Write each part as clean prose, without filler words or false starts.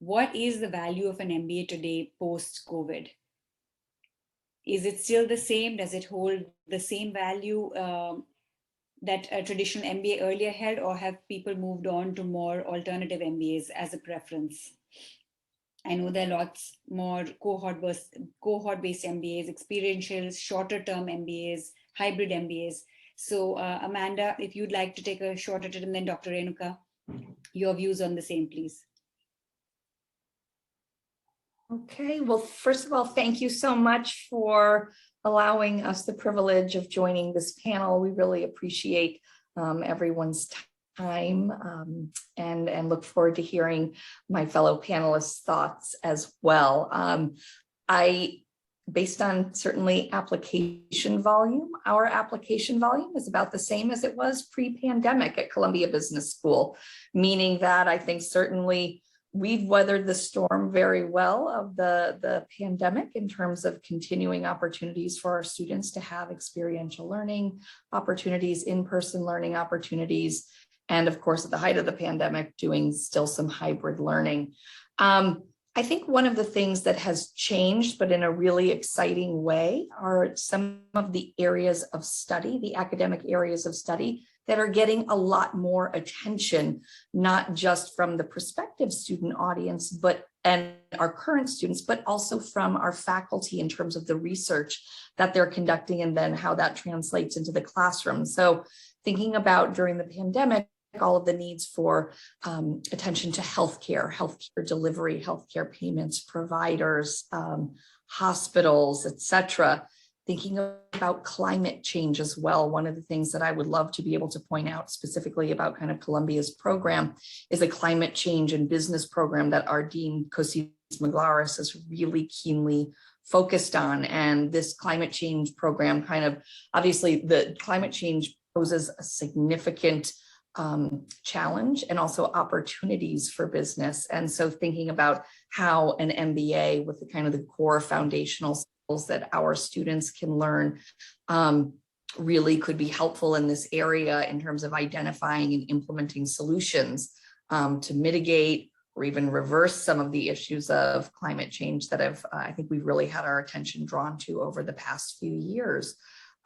what is the value of an MBA today post-COVID? Is it still the same? Does it hold the same value that a traditional MBA earlier had, or have people moved on to more alternative MBAs as a preference? I know there are lots more cohort-based MBAs, experiential, shorter-term MBAs, hybrid MBAs. So, Amanda, if you'd like to take a shot at it, and then Dr. Renuka, your views on the same, please. Okay, well, first of all, thank you so much for allowing us the privilege of joining this panel. We really appreciate everyone's time and look forward to hearing my fellow panelists' thoughts as well. Based on certainly application volume, our application volume is about the same as it was pre-pandemic at Columbia Business School, meaning that I think certainly we've weathered the storm very well of the pandemic in terms of continuing opportunities for our students to have experiential learning opportunities, in-person learning opportunities, and of course, at the height of the pandemic, doing still some hybrid learning. I think one of the things that has changed, but in a really exciting way, are some of the areas of study, the academic areas of study that are getting a lot more attention, not just from the prospective student audience, and our current students, but also from our faculty in terms of the research that they're conducting and then how that translates into the classroom. So thinking about during the pandemic, all of the needs for attention to healthcare delivery, healthcare payments, providers, hospitals, et cetera. Thinking about climate change as well. One of the things that I would love to be able to point out specifically about kind of Columbia's program is a climate change and business program that our Dean Kostis Maglaris is really keenly focused on. And this climate change program obviously the climate change poses a significant challenge and also opportunities for business. And so thinking about how an MBA with the core foundational skills that our students can learn really could be helpful in this area in terms of identifying and implementing solutions to mitigate or even reverse some of the issues of climate change that I think we've really had our attention drawn to over the past few years.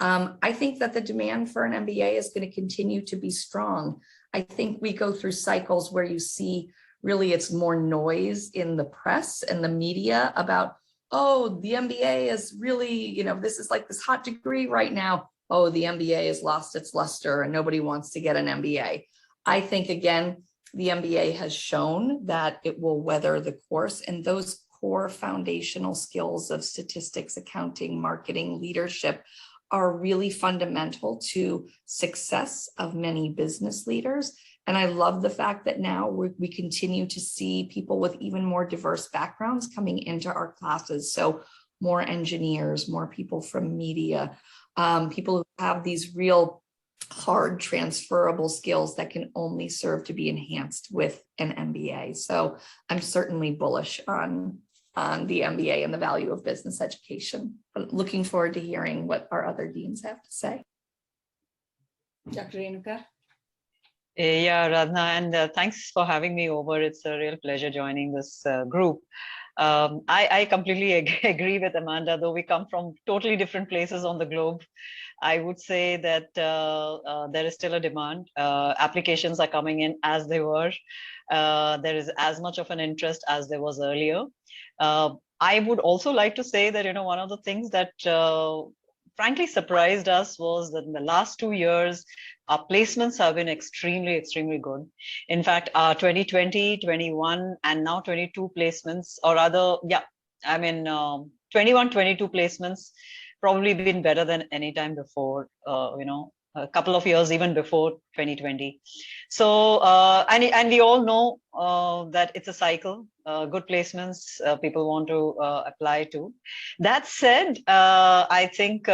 I think that the demand for an MBA is going to continue to be strong. I think we go through cycles where you see really it's more noise in the press and the media about, oh, the MBA is really, this is like this hot degree right now. Oh, the MBA has lost its luster and nobody wants to get an MBA. I think, again, the MBA has shown that it will weather the course, and those core foundational skills of statistics, accounting, marketing, leadership are really fundamental to success of many business leaders. And I love the fact that now we continue to see people with even more diverse backgrounds coming into our classes. So more engineers, more people from media, people who have these real hard transferable skills that can only serve to be enhanced with an MBA. So I'm certainly bullish on the MBA and the value of business education. I'm looking forward to hearing what our other deans have to say. Dr. Renuka? Yeah, Radha, and thanks for having me over. It's a real pleasure joining this group. I completely agree with Amanda, though we come from totally different places on the globe. I would say that there is still a demand. Applications are coming in as they were. There is as much of an interest as there was earlier. I would also like to say that, one of the things that frankly surprised us was that in the last 2 years, our placements have been extremely, extremely good. In fact, our 2020, 21, and now 22 placements, or rather, 21, 22 placements probably been better than any time before, a couple of years even before 2020. So, and we all know that it's a cycle. Good placements people want to apply to. That said, I think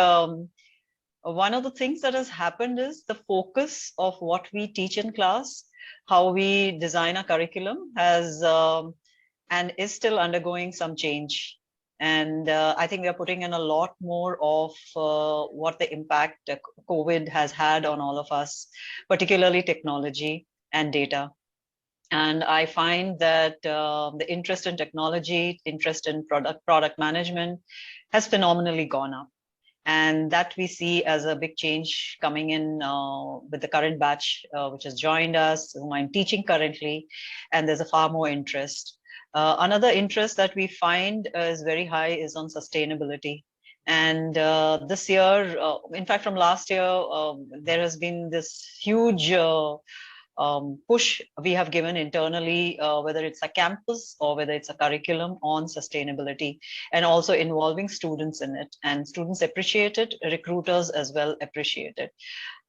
one of the things that has happened is the focus of what we teach in class, how we design a curriculum has and is still undergoing some change. And I think we are putting in a lot more of what the impact COVID has had on all of us, particularly technology and data. And I find that the interest in technology, interest in product management has phenomenally gone up. And that we see as a big change coming in with the current batch, which has joined us, whom I'm teaching currently, and there's a far more interest. Another interest that we find is very high is on sustainability. And this year, in fact, from last year, there has been this huge push we have given internally, whether it's a campus or whether it's a curriculum on sustainability, and also involving students in it. And students appreciate it, recruiters as well appreciate it.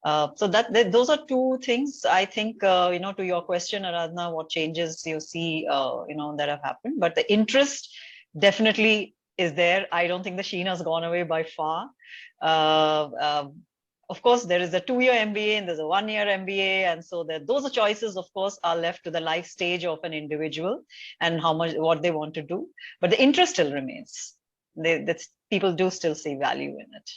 So those are two things I think, to your question, Aradhana, what changes you see, that have happened. But the interest definitely is there. I don't think the sheen has gone away by far. Of course, there is a 2-year MBA and there's a 1-year MBA. And so those choices, of course, are left to the life stage of an individual and what they want to do. But the interest still remains. People do still see value in it.